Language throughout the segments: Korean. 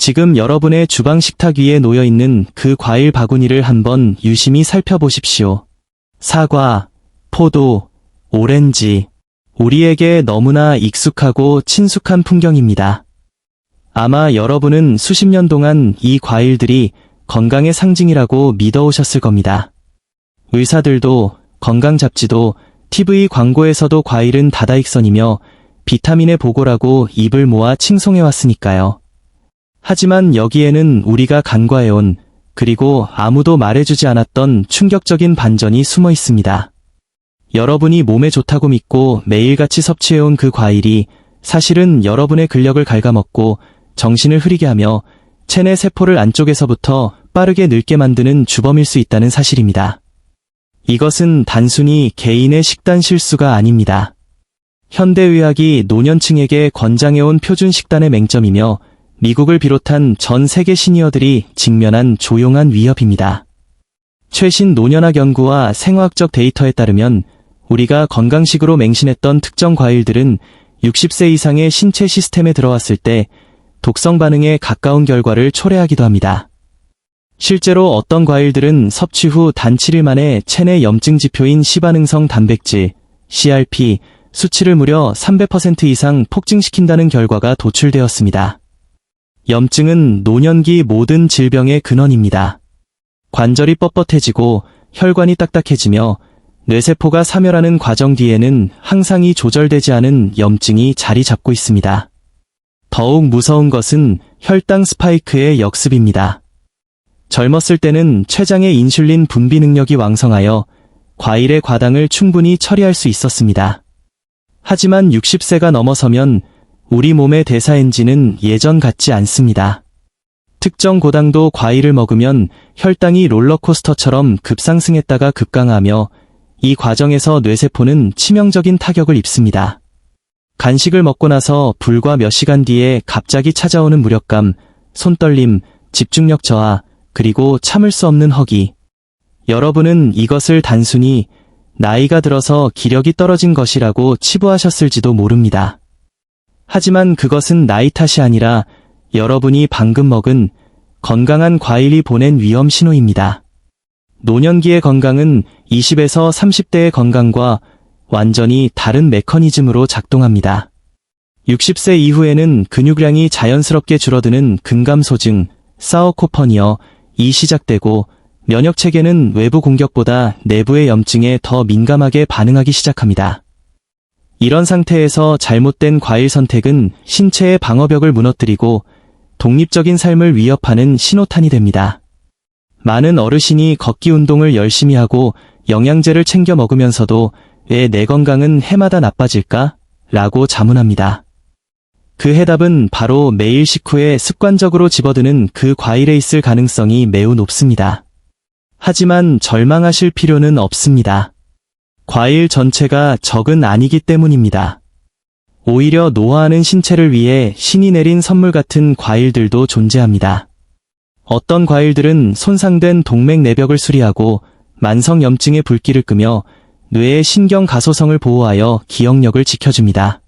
지금 여러분의 주방 식탁 위에 놓여있는 그 과일 바구니를 한번 유심히 살펴보십시오. 사과, 포도, 오렌지, 우리에게 너무나 익숙하고 친숙한 풍경입니다. 아마 여러분은 수십 년 동안 이 과일들이 건강의 상징이라고 믿어오셨을 겁니다. 의사들도, 건강 잡지도, TV 광고에서도 과일은 다다익선이며 비타민의 보고라고 입을 모아 칭송해왔으니까요. 하지만 여기에는 우리가 간과해온, 그리고 아무도 말해주지 않았던 충격적인 반전이 숨어 있습니다. 여러분이 몸에 좋다고 믿고 매일같이 섭취해온 그 과일이 사실은 여러분의 근력을 갉아먹고 정신을 흐리게 하며 체내 세포를 안쪽에서부터 빠르게 늙게 만드는 주범일 수 있다는 사실입니다. 이것은 단순히 개인의 식단 실수가 아닙니다. 현대의학이 노년층에게 권장해온 표준 식단의 맹점이며 미국을 비롯한 전 세계 시니어들이 직면한 조용한 위협입니다. 최신 노년학 연구와 생화학적 데이터에 따르면 우리가 건강식으로 맹신했던 특정 과일들은 60세 이상의 신체 시스템에 들어왔을 때 독성 반응에 가까운 결과를 초래하기도 합니다. 실제로 어떤 과일들은 섭취 후 단 7일 만에 체내 염증 지표인 시반응성 단백질, CRP, 수치를 무려 300% 이상 폭증시킨다는 결과가 도출되었습니다. 염증은 노년기 모든 질병의 근원입니다. 관절이 뻣뻣해지고 혈관이 딱딱해지며 뇌세포가 사멸하는 과정 뒤에는 항상이 조절되지 않은 염증이 자리 잡고 있습니다. 더욱 무서운 것은 혈당 스파이크의 역습입니다. 젊었을 때는 췌장의 인슐린 분비 능력이 왕성하여 과일의 과당을 충분히 처리할 수 있었습니다. 하지만 60세가 넘어서면 우리 몸의 대사 엔진은 예전 같지 않습니다. 특정 고당도 과일을 먹으면 혈당이 롤러코스터처럼 급상승했다가 급강하며 이 과정에서 뇌세포는 치명적인 타격을 입습니다. 간식을 먹고 나서 불과 몇 시간 뒤에 갑자기 찾아오는 무력감, 손떨림, 집중력 저하, 그리고 참을 수 없는 허기. 여러분은 이것을 단순히 나이가 들어서 기력이 떨어진 것이라고 치부하셨을지도 모릅니다. 하지만 그것은 나이 탓이 아니라 여러분이 방금 먹은 건강한 과일이 보낸 위험 신호입니다. 노년기의 건강은 20에서 30대의 건강과 완전히 다른 메커니즘으로 작동합니다. 60세 이후에는 근육량이 자연스럽게 줄어드는 근감소증, 사어코퍼니어이 시작되고 면역체계는 외부 공격보다 내부의 염증에 더 민감하게 반응하기 시작합니다. 이런 상태에서 잘못된 과일 선택은 신체의 방어벽을 무너뜨리고 독립적인 삶을 위협하는 신호탄이 됩니다. 많은 어르신이 걷기 운동을 열심히 하고 영양제를 챙겨 먹으면서도 왜 내 건강은 해마다 나빠질까? 라고 자문합니다. 그 해답은 바로 매일 식후에 습관적으로 집어드는 그 과일에 있을 가능성이 매우 높습니다. 하지만 절망하실 필요는 없습니다. 과일 전체가 적은 아니기 때문입니다. 오히려 노화하는 신체를 위해 신이 내린 선물 같은 과일들도 존재합니다. 어떤 과일들은 손상된 동맥 내벽을 수리하고 만성 염증의 불길을 끄며 뇌의 신경 가소성을 보호하여 기억력을 지켜줍니다.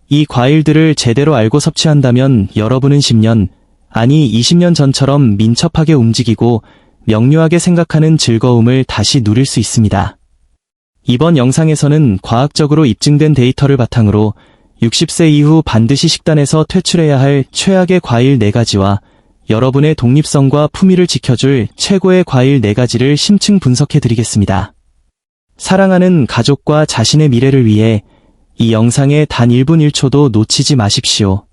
이 과일들을 제대로 알고 섭취한다면 여러분은 10년, 아니 20년 전처럼 민첩하게 움직이고 명료하게 생각하는 즐거움을 다시 누릴 수 있습니다. 이번 영상에서는 과학적으로 입증된 데이터를 바탕으로 60세 이후 반드시 식단에서 퇴출해야 할 최악의 과일 4가지와 여러분의 독립성과 품위를 지켜줄 최고의 과일 4가지를 심층 분석해드리겠습니다. 사랑하는 가족과 자신의 미래를 위해 이 영상의 단 1분 1초도 놓치지 마십시오.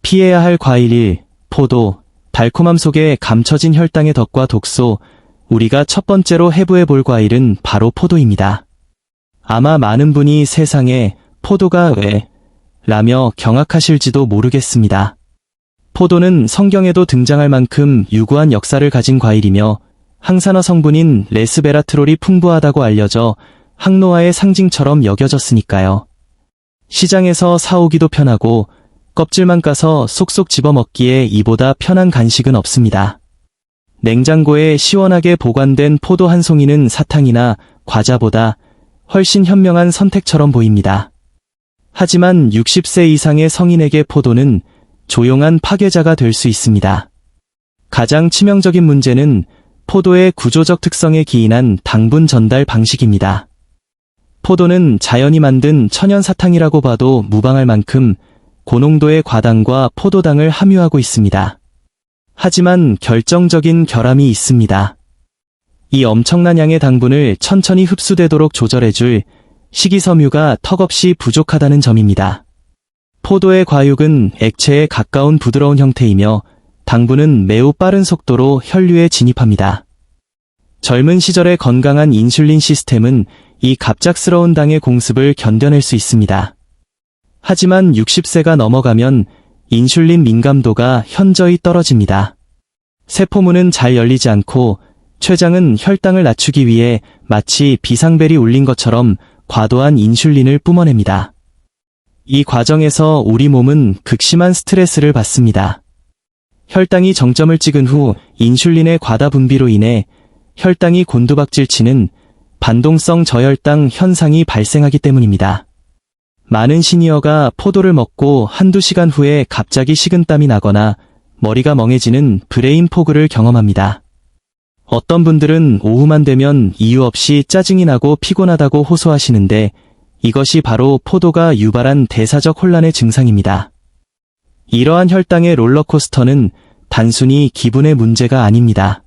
피해야 할 과일 1. 포도. 달콤함 속에 감춰진 혈당의 덕과 독소. 우리가 첫 번째로 해부해볼 과일은 바로 포도입니다. 아마 많은 분이 세상에 포도가 왜? 라며 경악하실지도 모르겠습니다. 포도는 성경에도 등장할 만큼 유구한 역사를 가진 과일이며 항산화 성분인 레스베라트롤이 풍부하다고 알려져 항노화의 상징처럼 여겨졌으니까요. 시장에서 사오기도 편하고 껍질만 까서 쏙쏙 집어먹기에 이보다 편한 간식은 없습니다. 냉장고에 시원하게 보관된 포도 한 송이는 사탕이나 과자보다 훨씬 현명한 선택처럼 보입니다. 하지만 60세 이상의 성인에게 포도는 조용한 파괴자가 될 수 있습니다. 가장 치명적인 문제는 포도의 구조적 특성에 기인한 당분 전달 방식입니다. 포도는 자연이 만든 천연 사탕이라고 봐도 무방할 만큼 고농도의 과당과 포도당을 함유하고 있습니다. 하지만 결정적인 결함이 있습니다. 이 엄청난 양의 당분을 천천히 흡수되도록 조절해줄 식이섬유가 턱없이 부족하다는 점입니다. 포도의 과육은 액체에 가까운 부드러운 형태이며 당분은 매우 빠른 속도로 혈류에 진입합니다. 젊은 시절의 건강한 인슐린 시스템은 이 갑작스러운 당의 공습을 견뎌낼 수 있습니다. 하지만 60세가 넘어가면 인슐린 민감도가 현저히 떨어집니다. 세포문은 잘 열리지 않고 췌장은 혈당을 낮추기 위해 마치 비상벨이 울린 것처럼 과도한 인슐린을 뿜어냅니다. 이 과정에서 우리 몸은 극심한 스트레스를 받습니다. 혈당이 정점을 찍은 후 인슐린의 과다 분비로 인해 혈당이 곤두박질치는 반동성 저혈당 현상이 발생하기 때문입니다. 많은 시니어가 포도를 먹고 한두 시간 후에 갑자기 식은땀이 나거나 머리가 멍해지는 브레인 포그를 경험합니다. 어떤 분들은 오후만 되면 이유 없이 짜증이 나고 피곤하다고 호소하시는데 이것이 바로 포도가 유발한 대사적 혼란의 증상입니다. 이러한 혈당의 롤러코스터는 단순히 기분의 문제가 아닙니다.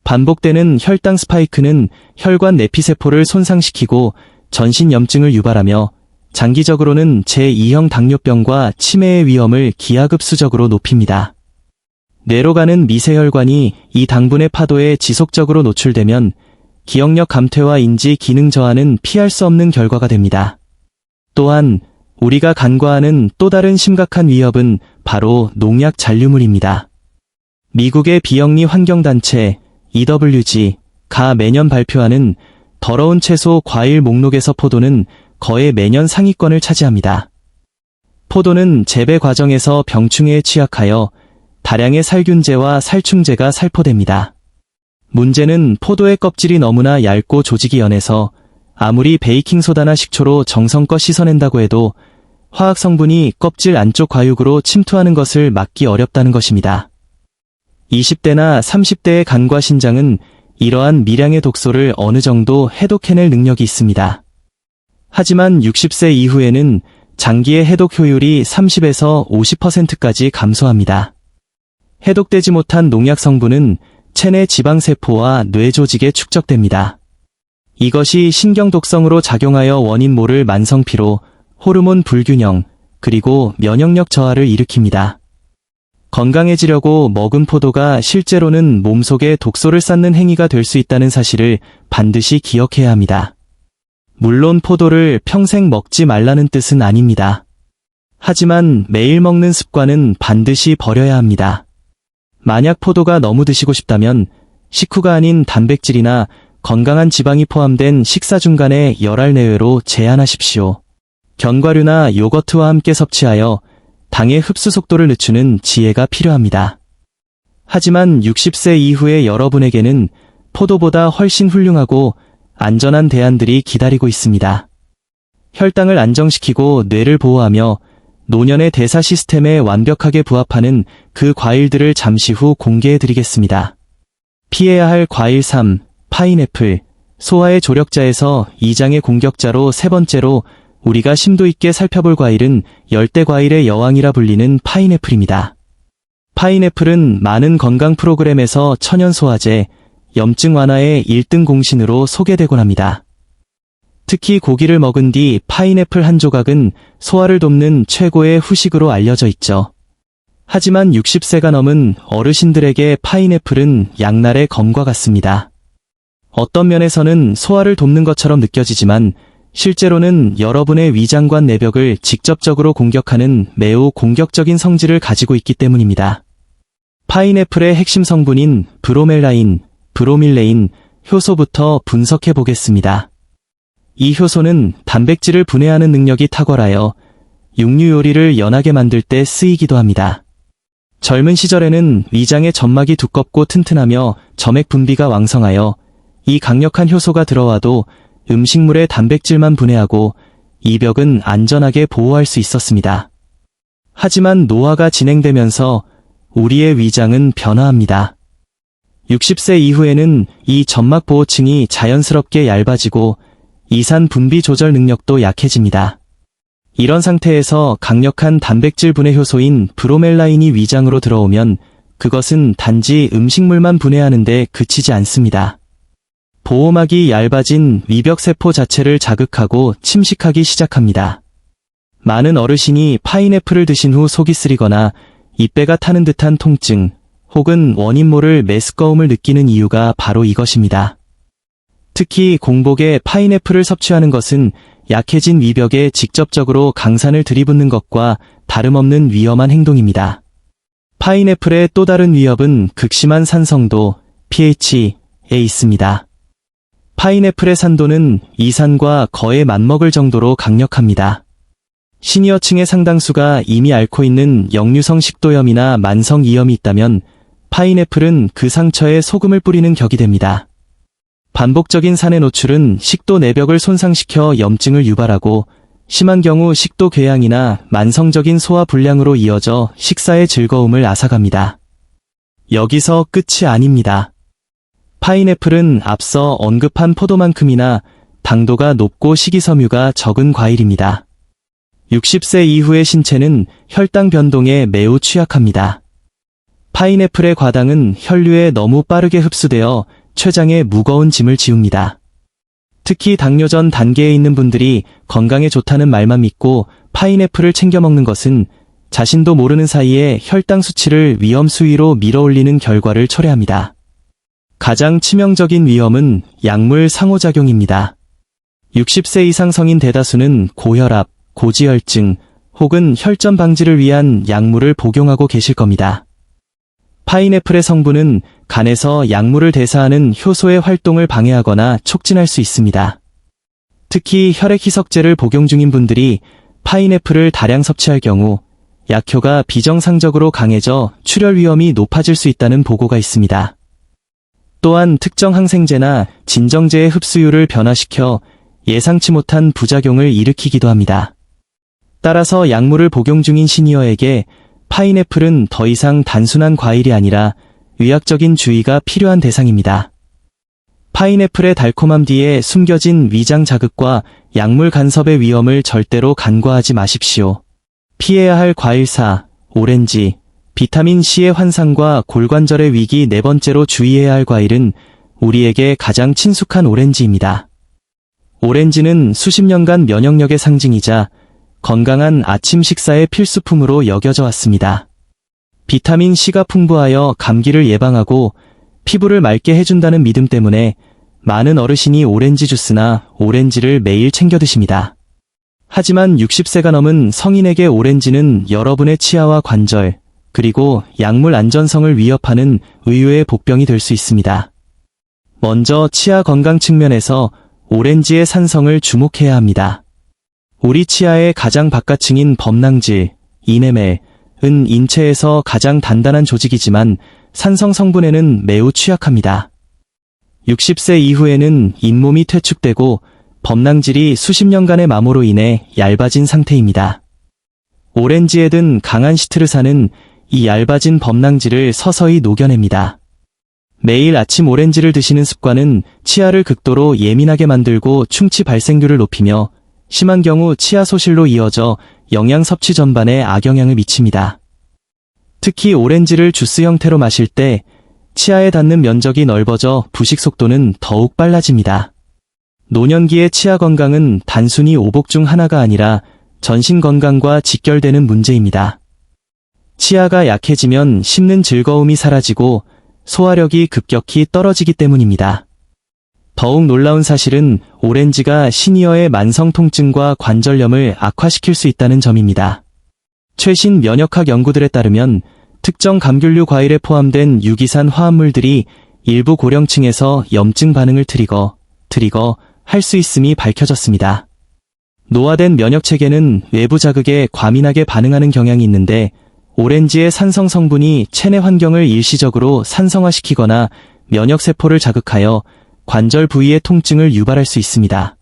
반복되는 혈당 스파이크는 혈관 내피세포를 손상시키고 전신염증을 유발하며 장기적으로는 제2형 당뇨병과 치매의 위험을 기하급수적으로 높입니다. 뇌로 가는 미세혈관이 이 당분의 파도에 지속적으로 노출되면 기억력 감퇴와 인지 기능 저하는 피할 수 없는 결과가 됩니다. 또한 우리가 간과하는 또 다른 심각한 위협은 바로 농약 잔류물입니다. 미국의 비영리 환경단체 EWG가 매년 발표하는 더러운 채소 과일 목록에서 포도는 거의 매년 상위권을 차지합니다. 포도는 재배 과정에서 병충해에 취약하여 다량의 살균제와 살충제가 살포됩니다. 문제는 포도의 껍질이 너무나 얇고 조직이 연해서 아무리 베이킹소다나 식초로 정성껏 씻어낸다고 해도 화학 성분이 껍질 안쪽 과육으로 침투하는 것을 막기 어렵다는 것입니다. 20대나 30대의 간과 신장은 이러한 미량의 독소를 어느 정도 해독해낼 능력이 있습니다. 하지만 60세 이후에는 장기의 해독 효율이 30에서 50%까지 감소합니다. 해독되지 못한 농약 성분은 체내 지방세포와 뇌 조직에 축적됩니다. 이것이 신경독성으로 작용하여 원인 모를 만성피로, 호르몬 불균형, 그리고 면역력 저하를 일으킵니다. 건강해지려고 먹은 포도가 실제로는 몸속에 독소를 쌓는 행위가 될 수 있다는 사실을 반드시 기억해야 합니다. 물론 포도를 평생 먹지 말라는 뜻은 아닙니다. 하지만 매일 먹는 습관은 반드시 버려야 합니다. 만약 포도가 너무 드시고 싶다면 식후가 아닌 단백질이나 건강한 지방이 포함된 식사 중간에 열알 내외로 제한하십시오. 견과류나 요거트와 함께 섭취하여 당의 흡수 속도를 늦추는 지혜가 필요합니다. 하지만 60세 이후의 여러분에게는 포도보다 훨씬 훌륭하고 안전한 대안들이 기다리고 있습니다. 혈당을 안정시키고 뇌를 보호하며 노년의 대사 시스템에 완벽하게 부합하는 그 과일들을 잠시 후 공개해드리겠습니다. 피해야 할 과일 3, 파인애플, 소화의 조력자에서 2장의 공격자로 세 번째로 우리가 심도 있게 살펴볼 과일은 열대 과일의 여왕이라 불리는 파인애플입니다. 파인애플은 많은 건강 프로그램에서 천연 소화제, 염증 완화의 1등 공신으로 소개되곤 합니다. 특히 고기를 먹은 뒤 파인애플 한 조각은 소화를 돕는 최고의 후식으로 알려져 있죠. 하지만 60세가 넘은 어르신들에게 파인애플은 양날의 검과 같습니다. 어떤 면에서는 소화를 돕는 것처럼 느껴지지만 실제로는 여러분의 위장관 내벽을 직접적으로 공격하는 매우 공격적인 성질을 가지고 있기 때문입니다. 파인애플의 핵심 성분인 브로멜라인, 브로밀레인, 효소부터 분석해 보겠습니다. 이 효소는 단백질을 분해하는 능력이 탁월하여 육류 요리를 연하게 만들 때 쓰이기도 합니다. 젊은 시절에는 위장의 점막이 두껍고 튼튼하며 점액 분비가 왕성하여 이 강력한 효소가 들어와도 음식물의 단백질만 분해하고 이 벽은 안전하게 보호할 수 있었습니다. 하지만 노화가 진행되면서 우리의 위장은 변화합니다. 60세 이후에는 이 점막 보호층이 자연스럽게 얇아지고 이산 분비 조절 능력도 약해집니다. 이런 상태에서 강력한 단백질 분해 효소인 브로멜라인이 위장으로 들어오면 그것은 단지 음식물만 분해하는데 그치지 않습니다. 보호막이 얇아진 위벽세포 자체를 자극하고 침식하기 시작합니다. 많은 어르신이 파인애플을 드신 후 속이 쓰리거나 입배가 타는 듯한 통증 혹은 원인 모를 메스꺼움을 느끼는 이유가 바로 이것입니다. 특히 공복에 파인애플을 섭취하는 것은 약해진 위벽에 직접적으로 강산을 들이붓는 것과 다름없는 위험한 행동입니다. 파인애플의 또 다른 위협은 극심한 산성도 pH에 있습니다. 파인애플의 산도는 이산과 거의 맞먹을 정도로 강력합니다. 시니어층의 상당수가 이미 앓고 있는 역류성 식도염이나 만성 이염이 있다면 파인애플은 그 상처에 소금을 뿌리는 격이 됩니다. 반복적인 산의 노출은 식도 내벽을 손상시켜 염증을 유발하고 심한 경우 식도 궤양이나 만성적인 소화 불량으로 이어져 식사의 즐거움을 앗아갑니다. 여기서 끝이 아닙니다. 파인애플은 앞서 언급한 포도만큼이나 당도가 높고 식이섬유가 적은 과일입니다. 60세 이후의 신체는 혈당 변동에 매우 취약합니다. 파인애플의 과당은 혈류에 너무 빠르게 흡수되어 췌장에 무거운 짐을 지웁니다. 특히 당뇨전 단계에 있는 분들이 건강에 좋다는 말만 믿고 파인애플을 챙겨 먹는 것은 자신도 모르는 사이에 혈당 수치를 위험 수위로 밀어올리는 결과를 초래합니다. 가장 치명적인 위험은 약물 상호작용입니다. 60세 이상 성인 대다수는 고혈압, 고지혈증 혹은 혈전 방지를 위한 약물을 복용하고 계실 겁니다. 파인애플의 성분은 간에서 약물을 대사하는 효소의 활동을 방해하거나 촉진할 수 있습니다. 특히 혈액 희석제를 복용 중인 분들이 파인애플을 다량 섭취할 경우 약효가 비정상적으로 강해져 출혈 위험이 높아질 수 있다는 보고가 있습니다. 또한 특정 항생제나 진정제의 흡수율을 변화시켜 예상치 못한 부작용을 일으키기도 합니다. 따라서 약물을 복용 중인 시니어에게 파인애플은 더 이상 단순한 과일이 아니라 의학적인 주의가 필요한 대상입니다. 파인애플의 달콤함 뒤에 숨겨진 위장 자극과 약물 간섭의 위험을 절대로 간과하지 마십시오. 피해야 할 과일사, 오렌지, 비타민C의 환상과 골관절의 위기 네 번째로 주의해야 할 과일은 우리에게 가장 친숙한 오렌지입니다. 오렌지는 수십 년간 면역력의 상징이자 건강한 아침 식사의 필수품으로 여겨져 왔습니다. 비타민C가 풍부하여 감기를 예방하고 피부를 맑게 해준다는 믿음 때문에 많은 어르신이 오렌지 주스나 오렌지를 매일 챙겨 드십니다. 하지만 60세가 넘은 성인에게 오렌지는 여러분의 치아와 관절, 그리고 약물 안전성을 위협하는 의외의 복병이 될 수 있습니다. 먼저 치아 건강 측면에서 오렌지의 산성을 주목해야 합니다. 우리 치아의 가장 바깥층인 범낭질, 이내매은 인체에서 가장 단단한 조직이지만 산성 성분에는 매우 취약합니다. 60세 이후에는 잇몸이 퇴축되고 범낭질이 수십 년간의 마모로 인해 얇아진 상태입니다. 오렌지에 든 강한 시트르산은 이 얇아진 범낭질을 서서히 녹여냅니다. 매일 아침 오렌지를 드시는 습관은 치아를 극도로 예민하게 만들고 충치 발생률을 높이며 심한 경우 치아 소실로 이어져 영양 섭취 전반에 악영향을 미칩니다. 특히 오렌지를 주스 형태로 마실 때 치아에 닿는 면적이 넓어져 부식 속도는 더욱 빨라집니다. 노년기의 치아 건강은 단순히 오복 중 하나가 아니라 전신 건강과 직결되는 문제입니다. 치아가 약해지면 씹는 즐거움이 사라지고 소화력이 급격히 떨어지기 때문입니다. 더욱 놀라운 사실은 오렌지가 시니어의 만성 통증과 관절염을 악화시킬 수 있다는 점입니다. 최신 면역학 연구들에 따르면 특정 감귤류 과일에 포함된 유기산 화합물들이 일부 고령층에서 염증 반응을 트리거 할 수 있음이 밝혀졌습니다. 노화된 면역체계는 외부 자극에 과민하게 반응하는 경향이 있는데 오렌지의 산성 성분이 체내 환경을 일시적으로 산성화시키거나 면역세포를 자극하여 관절 부위의 통증을 유발할 수 있습니다.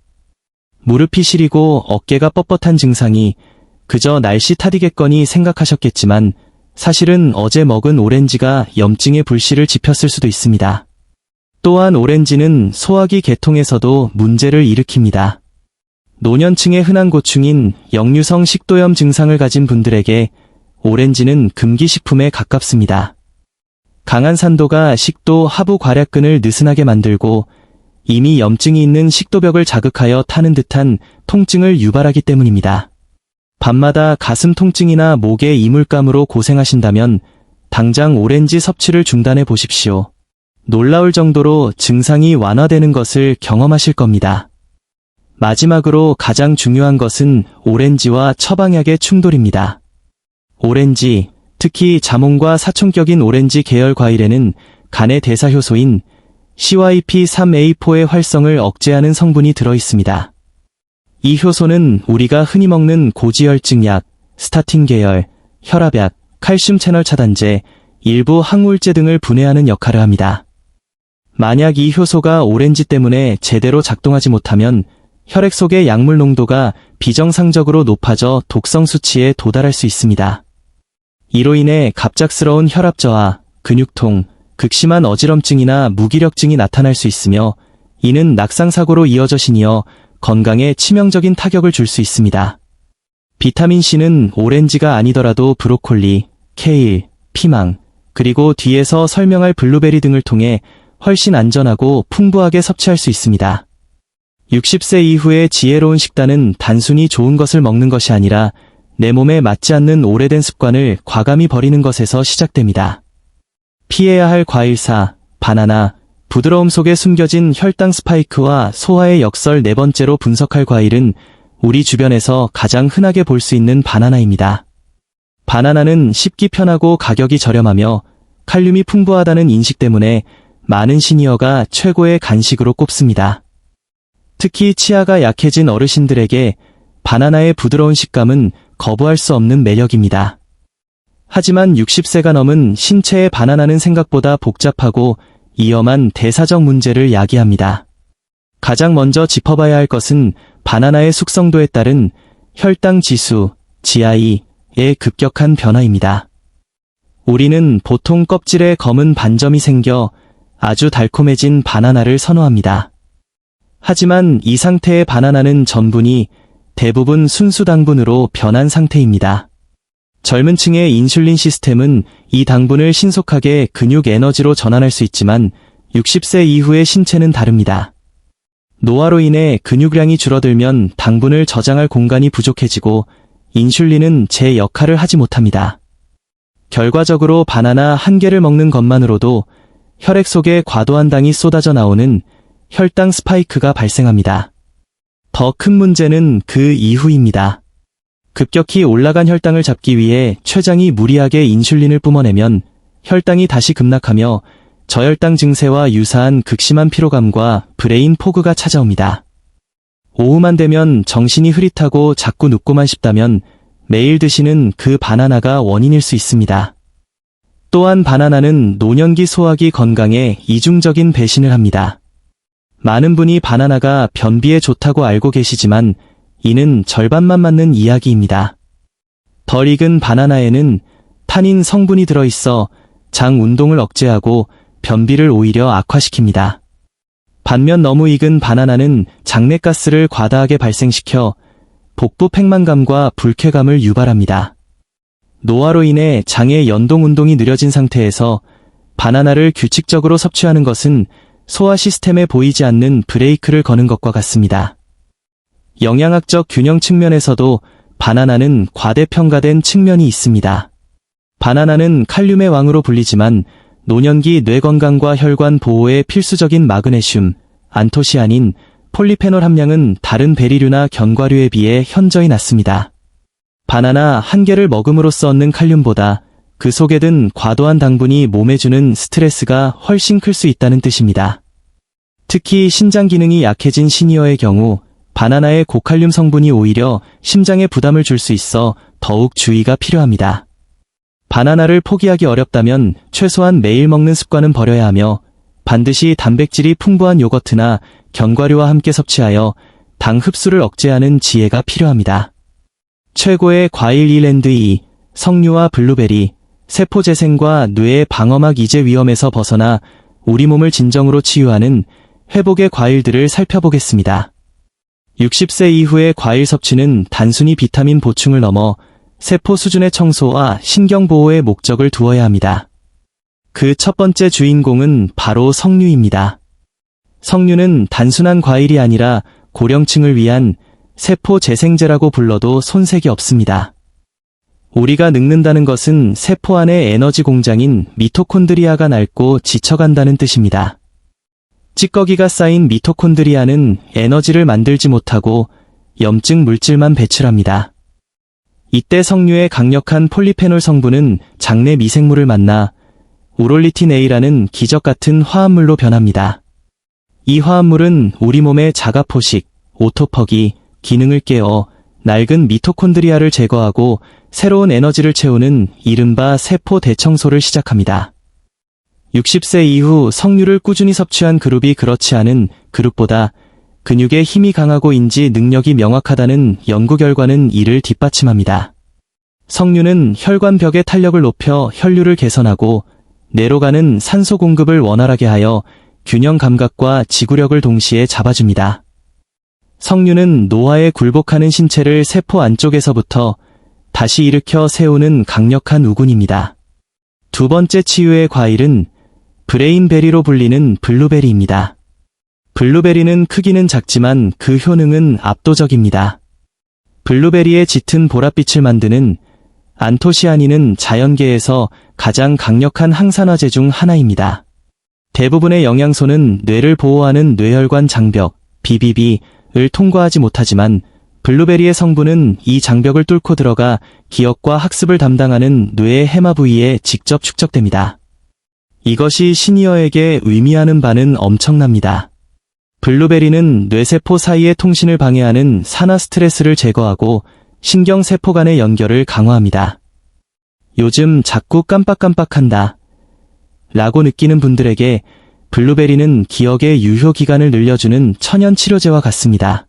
무릎이 시리고 어깨가 뻣뻣한 증상이 그저 날씨 탓이겠거니 생각하셨겠지만 사실은 어제 먹은 오렌지가 염증의 불씨를 지폈을 수도 있습니다. 또한 오렌지는 소화기 계통에서도 문제를 일으킵니다. 노년층의 흔한 고충인 역류성 식도염 증상을 가진 분들에게 오렌지는 금기식품에 가깝습니다. 강한 산도가 식도 하부 괄약근을 느슨하게 만들고 이미 염증이 있는 식도벽을 자극하여 타는 듯한 통증을 유발하기 때문입니다. 밤마다 가슴 통증이나 목의 이물감으로 고생하신다면 당장 오렌지 섭취를 중단해 보십시오. 놀라울 정도로 증상이 완화되는 것을 경험하실 겁니다. 마지막으로 가장 중요한 것은 오렌지와 처방약의 충돌입니다. 오렌지, 특히 자몽과 사촌격인 오렌지 계열 과일에는 간의 대사효소인 CYP3A4의 활성을 억제하는 성분이 들어있습니다. 이 효소는 우리가 흔히 먹는 고지혈증약, 스타틴 계열, 혈압약, 칼슘 채널 차단제, 일부 항우울제 등을 분해하는 역할을 합니다. 만약 이 효소가 오렌지 때문에 제대로 작동하지 못하면 혈액 속의 약물 농도가 비정상적으로 높아져 독성 수치에 도달할 수 있습니다. 이로 인해 갑작스러운 혈압 저하, 근육통, 극심한 어지럼증이나 무기력증이 나타날 수 있으며 이는 낙상사고로 이어져 시니어 건강에 치명적인 타격을 줄 수 있습니다. 비타민C는 오렌지가 아니더라도 브로콜리, 케일, 피망, 그리고 뒤에서 설명할 블루베리 등을 통해 훨씬 안전하고 풍부하게 섭취할 수 있습니다. 60세 이후의 지혜로운 식단은 단순히 좋은 것을 먹는 것이 아니라 내 몸에 맞지 않는 오래된 습관을 과감히 버리는 것에서 시작됩니다. 피해야 할 과일사, 바나나, 부드러움 속에 숨겨진 혈당 스파이크와 소화의 역설 네 번째로 분석할 과일은 우리 주변에서 가장 흔하게 볼 수 있는 바나나입니다. 바나나는 씹기 편하고 가격이 저렴하며 칼륨이 풍부하다는 인식 때문에 많은 시니어가 최고의 간식으로 꼽습니다. 특히 치아가 약해진 어르신들에게 바나나의 부드러운 식감은 거부할 수 없는 매력입니다. 하지만 60세가 넘은 신체의 바나나는 생각보다 복잡하고 위험한 대사적 문제를 야기합니다. 가장 먼저 짚어봐야 할 것은 바나나의 숙성도에 따른 혈당 지수, GI의 급격한 변화입니다. 우리는 보통 껍질에 검은 반점이 생겨 아주 달콤해진 바나나를 선호합니다. 하지만 이 상태의 바나나는 전분이 대부분 순수 당분으로 변한 상태입니다. 젊은 층의 인슐린 시스템은 이 당분을 신속하게 근육 에너지로 전환할 수 있지만 60세 이후의 신체는 다릅니다. 노화로 인해 근육량이 줄어들면 당분을 저장할 공간이 부족해지고 인슐린은 제 역할을 하지 못합니다. 결과적으로 바나나 한 개를 먹는 것만으로도 혈액 속에 과도한 당이 쏟아져 나오는 혈당 스파이크가 발생합니다. 더 큰 문제는 그 이후입니다. 급격히 올라간 혈당을 잡기 위해 췌장이 무리하게 인슐린을 뿜어내면 혈당이 다시 급락하며 저혈당 증세와 유사한 극심한 피로감과 브레인 포그가 찾아옵니다. 오후만 되면 정신이 흐릿하고 자꾸 눕고만 싶다면 매일 드시는 그 바나나가 원인일 수 있습니다. 또한 바나나는 노년기 소화기 건강에 이중적인 배신을 합니다. 많은 분이 바나나가 변비에 좋다고 알고 계시지만 이는 절반만 맞는 이야기입니다. 덜 익은 바나나에는 타닌 성분이 들어있어 장 운동을 억제하고 변비를 오히려 악화시킵니다. 반면 너무 익은 바나나는 장내가스를 과다하게 발생시켜 복부 팽만감과 불쾌감을 유발합니다. 노화로 인해 장의 연동 운동이 느려진 상태에서 바나나를 규칙적으로 섭취하는 것은 소화 시스템에 보이지 않는 브레이크를 거는 것과 같습니다. 영양학적 균형 측면에서도 바나나는 과대평가된 측면이 있습니다. 바나나는 칼륨의 왕으로 불리지만 노년기 뇌 건강과 혈관 보호에 필수적인 마그네슘, 안토시아닌, 폴리페놀 함량은 다른 베리류나 견과류에 비해 현저히 낮습니다. 바나나 한 개를 먹음으로써 얻는 칼륨보다 그 속에 든 과도한 당분이 몸에 주는 스트레스가 훨씬 클 수 있다는 뜻입니다. 특히 신장 기능이 약해진 시니어의 경우 바나나의 고칼륨 성분이 오히려 심장에 부담을 줄 수 있어 더욱 주의가 필요합니다. 바나나를 포기하기 어렵다면 최소한 매일 먹는 습관은 버려야 하며 반드시 단백질이 풍부한 요거트나 견과류와 함께 섭취하여 당 흡수를 억제하는 지혜가 필요합니다. 최고의 과일 이랜드 2, 석류와 블루베리, 세포 재생과 뇌의 방어막 이제 위험에서 벗어나 우리 몸을 진정으로 치유하는 회복의 과일들을 살펴보겠습니다. 60세 이후의 과일 섭취는 단순히 비타민 보충을 넘어 세포 수준의 청소와 신경 보호의 목적을 두어야 합니다. 그 첫 번째 주인공은 바로 석류입니다. 석류는 단순한 과일이 아니라 고령층을 위한 세포 재생제라고 불러도 손색이 없습니다. 우리가 늙는다는 것은 세포 안의 에너지 공장인 미토콘드리아가 낡고 지쳐간다는 뜻입니다. 찌꺼기가 쌓인 미토콘드리아는 에너지를 만들지 못하고 염증 물질만 배출합니다. 이때 석류의 강력한 폴리페놀 성분은 장내 미생물을 만나 우롤리틴 A라는 기적 같은 화합물로 변합니다. 이 화합물은 우리 몸의 자가포식, 오토퍼기, 기능을 깨어 낡은 미토콘드리아를 제거하고 새로운 에너지를 채우는 이른바 세포 대청소를 시작합니다. 60세 이후 석류를 꾸준히 섭취한 그룹이 그렇지 않은 그룹보다 근육의 힘이 강하고 인지 능력이 명확하다는 연구 결과는 이를 뒷받침합니다. 석류는 혈관벽의 탄력을 높여 혈류를 개선하고 뇌로 가는 산소 공급을 원활하게 하여 균형 감각과 지구력을 동시에 잡아줍니다. 석류는 노화에 굴복하는 신체를 세포 안쪽에서부터 다시 일으켜 세우는 강력한 우군입니다. 두 번째 치유의 과일은 브레인베리로 불리는 블루베리입니다. 블루베리는 크기는 작지만 그 효능은 압도적입니다. 블루베리의 짙은 보랏빛을 만드는 안토시아닌은 자연계에서 가장 강력한 항산화제 중 하나입니다. 대부분의 영양소는 뇌를 보호하는 뇌혈관 장벽, BBB를 통과하지 못하지만 블루베리의 성분은 이 장벽을 뚫고 들어가 기억과 학습을 담당하는 뇌의 해마 부위에 직접 축적됩니다. 이것이 시니어에게 의미하는 바는 엄청납니다. 블루베리는 뇌세포 사이의 통신을 방해하는 산화 스트레스를 제거하고 신경세포 간의 연결을 강화합니다. 요즘 자꾸 깜빡깜빡한다 라고 느끼는 분들에게 블루베리는 기억의 유효 기간을 늘려주는 천연 치료제와 같습니다.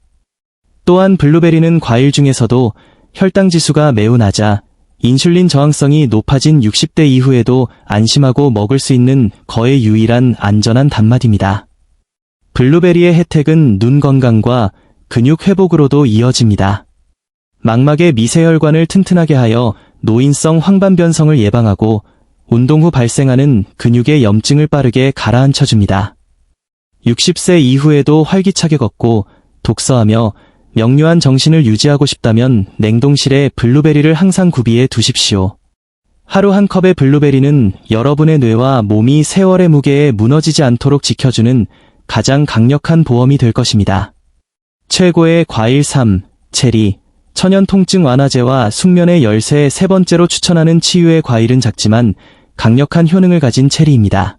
또한 블루베리는 과일 중에서도 혈당 지수가 매우 낮아 인슐린 저항성이 높아진 60대 이후에도 안심하고 먹을 수 있는 거의 유일한 안전한 단맛입니다. 블루베리의 혜택은 눈 건강과 근육 회복으로도 이어집니다. 망막의 미세혈관을 튼튼하게 하여 노인성 황반변성을 예방하고 운동 후 발생하는 근육의 염증을 빠르게 가라앉혀줍니다. 60세 이후에도 활기차게 걷고 독서하며 명료한 정신을 유지하고 싶다면 냉동실에 블루베리를 항상 구비해 두십시오. 하루 한 컵의 블루베리는 여러분의 뇌와 몸이 세월의 무게에 무너지지 않도록 지켜주는 가장 강력한 보험이 될 것입니다. 최고의 과일 3, 체리. 천연 통증 완화제와 숙면의 열쇠 세 번째로 추천하는 치유의 과일은 작지만 강력한 효능을 가진 체리입니다.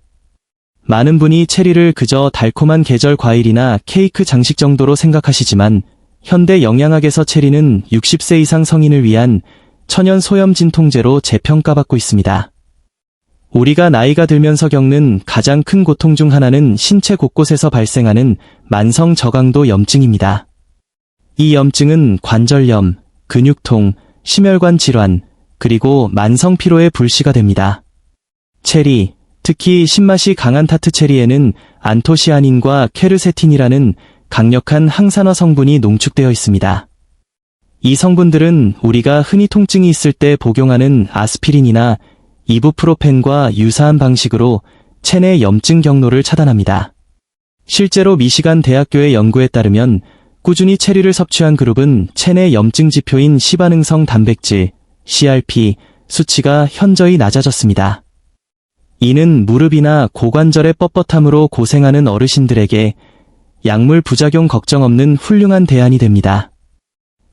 많은 분이 체리를 그저 달콤한 계절 과일이나 케이크 장식 정도로 생각하시지만 현대 영양학에서 체리는 60세 이상 성인을 위한 천연 소염 진통제로 재평가받고 있습니다. 우리가 나이가 들면서 겪는 가장 큰 고통 중 하나는 신체 곳곳에서 발생하는 만성 저강도 염증입니다. 이 염증은 관절염, 근육통, 심혈관 질환, 그리고 만성 피로의 불씨가 됩니다. 체리, 특히 신맛이 강한 타트 체리에는 안토시아닌과 퀘르세틴이라는 강력한 항산화 성분이 농축되어 있습니다. 이 성분들은 우리가 흔히 통증이 있을 때 복용하는 아스피린이나 이부프로펜과 유사한 방식으로 체내 염증 경로를 차단합니다. 실제로 미시간 대학교의 연구에 따르면 꾸준히 체리를 섭취한 그룹은 체내 염증 지표인 시반응성 단백질, CRP, 수치가 현저히 낮아졌습니다. 이는 무릎이나 고관절의 뻣뻣함으로 고생하는 어르신들에게 약물 부작용 걱정 없는 훌륭한 대안이 됩니다.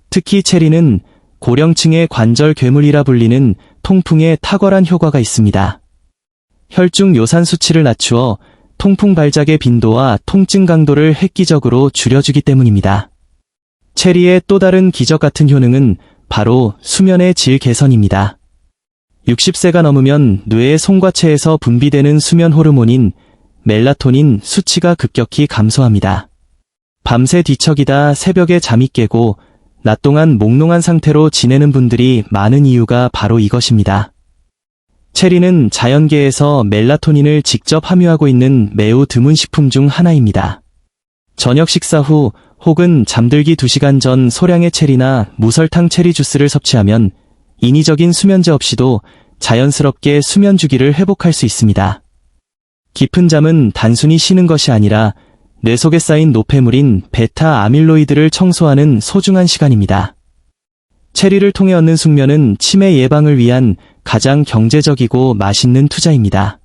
특히 체리는 고령층의 관절 괴물이라 불리는 통풍에 탁월한 효과가 있습니다. 혈중 요산 수치를 낮추어 통풍 발작의 빈도와 통증 강도를 획기적으로 줄여주기 때문입니다. 체리의 또 다른 기적 같은 효능은 바로 수면의 질 개선입니다. 60세가 넘으면 뇌의 송과체에서 분비되는 수면 호르몬인 멜라토닌 수치가 급격히 감소합니다. 밤새 뒤척이다 새벽에 잠이 깨고 낮 동안 몽롱한 상태로 지내는 분들이 많은 이유가 바로 이것입니다. 체리는 자연계에서 멜라토닌을 직접 함유하고 있는 매우 드문 식품 중 하나입니다. 저녁 식사 후 혹은 잠들기 2시간 전 소량의 체리나 무설탕 체리 주스를 섭취하면 인위적인 수면제 없이도 자연스럽게 수면 주기를 회복할 수 있습니다. 깊은 잠은 단순히 쉬는 것이 아니라 뇌 속에 쌓인 노폐물인 베타 아밀로이드를 청소하는 소중한 시간입니다. 체리를 통해 얻는 숙면은 치매 예방을 위한 가장 경제적이고 맛있는 투자입니다.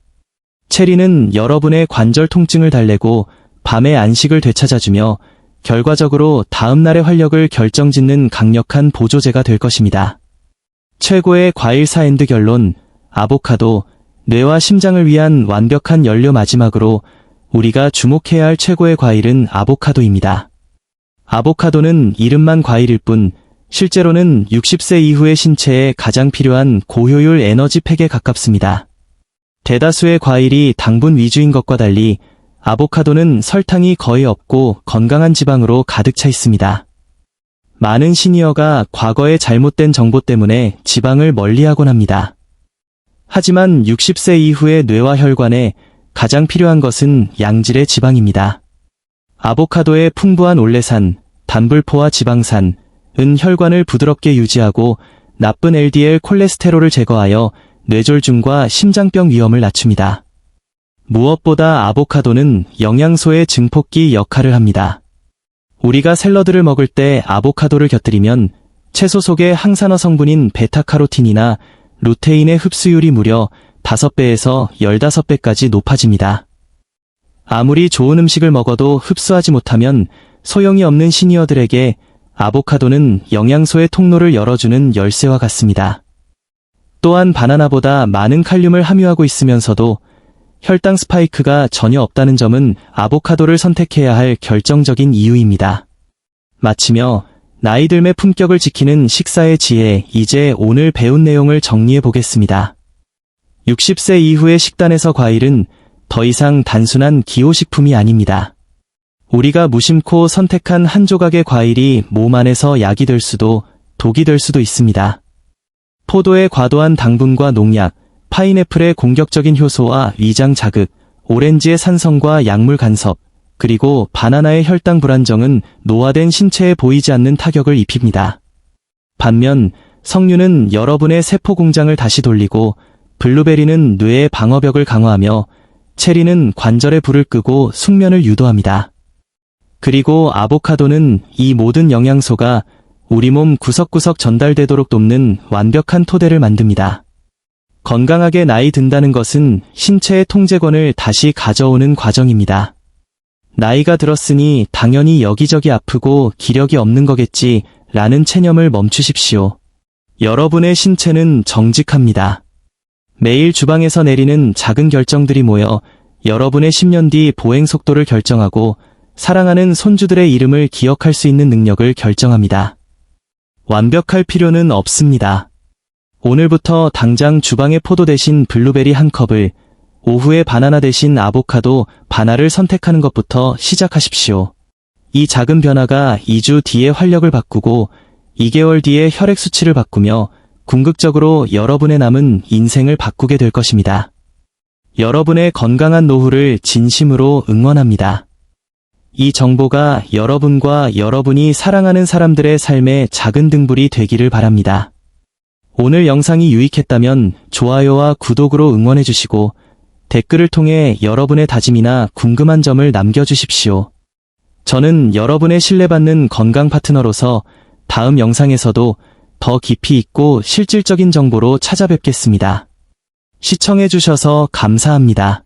체리는 여러분의 관절 통증을 달래고 밤의 안식을 되찾아주며 결과적으로 다음날의 활력을 결정짓는 강력한 보조제가 될 것입니다. 최고의 과일 사엔드 결론, 아보카도, 뇌와 심장을 위한 완벽한 연료. 마지막으로 우리가 주목해야 할 최고의 과일은 아보카도입니다. 아보카도는 이름만 과일일 뿐 실제로는 60세 이후의 신체에 가장 필요한 고효율 에너지팩에 가깝습니다. 대다수의 과일이 당분 위주인 것과 달리 아보카도는 설탕이 거의 없고 건강한 지방으로 가득 차 있습니다. 많은 시니어가 과거의 잘못된 정보 때문에 지방을 멀리하곤 합니다. 하지만 60세 이후의 뇌와 혈관에 가장 필요한 것은 양질의 지방입니다. 아보카도의 풍부한 올레산, 단불포화 지방산, 은 혈관을 부드럽게 유지하고 나쁜 LDL 콜레스테롤을 제거하여 뇌졸중과 심장병 위험을 낮춥니다. 무엇보다 아보카도는 영양소의 증폭기 역할을 합니다. 우리가 샐러드를 먹을 때 아보카도를 곁들이면 채소 속의 항산화 성분인 베타카로틴이나 루테인의 흡수율이 무려 5배에서 15배까지 높아집니다. 아무리 좋은 음식을 먹어도 흡수하지 못하면 소용이 없는 시니어들에게 아보카도는 영양소의 통로를 열어주는 열쇠와 같습니다. 또한 바나나보다 많은 칼륨을 함유하고 있으면서도 혈당 스파이크가 전혀 없다는 점은 아보카도를 선택해야 할 결정적인 이유입니다. 마치며 나이 들매 품격을 지키는 식사의 지혜, 이제 오늘 배운 내용을 정리해 보겠습니다. 60세 이후의 식단에서 과일은 더 이상 단순한 기호식품이 아닙니다. 우리가 무심코 선택한 한 조각의 과일이 몸 안에서 약이 될 수도 독이 될 수도 있습니다. 포도의 과도한 당분과 농약, 파인애플의 공격적인 효소와 위장 자극, 오렌지의 산성과 약물 간섭, 그리고 바나나의 혈당 불안정은 노화된 신체에 보이지 않는 타격을 입힙니다. 반면 석류는 여러분의 세포 공장을 다시 돌리고 블루베리는 뇌의 방어벽을 강화하며 체리는 관절의 불을 끄고 숙면을 유도합니다. 그리고 아보카도는 이 모든 영양소가 우리 몸 구석구석 전달되도록 돕는 완벽한 토대를 만듭니다. 건강하게 나이 든다는 것은 신체의 통제권을 다시 가져오는 과정입니다. 나이가 들었으니 당연히 여기저기 아프고 기력이 없는 거겠지 라는 체념을 멈추십시오. 여러분의 신체는 정직합니다. 매일 주방에서 내리는 작은 결정들이 모여 여러분의 10년 뒤 보행 속도를 결정하고 사랑하는 손주들의 이름을 기억할 수 있는 능력을 결정합니다. 완벽할 필요는 없습니다. 오늘부터 당장 주방의 포도 대신 블루베리 한 컵을, 오후에 바나나 대신 아보카도 바나를 선택하는 것부터 시작하십시오. 이 작은 변화가 2주 뒤에 활력을 바꾸고 2개월 뒤에 혈액 수치를 바꾸며 궁극적으로 여러분의 남은 인생을 바꾸게 될 것입니다. 여러분의 건강한 노후를 진심으로 응원합니다. 이 정보가 여러분과 여러분이 사랑하는 사람들의 삶의 작은 등불이 되기를 바랍니다. 오늘 영상이 유익했다면 좋아요와 구독으로 응원해 주시고 댓글을 통해 여러분의 다짐이나 궁금한 점을 남겨주십시오. 저는 여러분의 신뢰받는 건강 파트너로서 다음 영상에서도 더 깊이 있고 실질적인 정보로 찾아뵙겠습니다. 시청해 주셔서 감사합니다.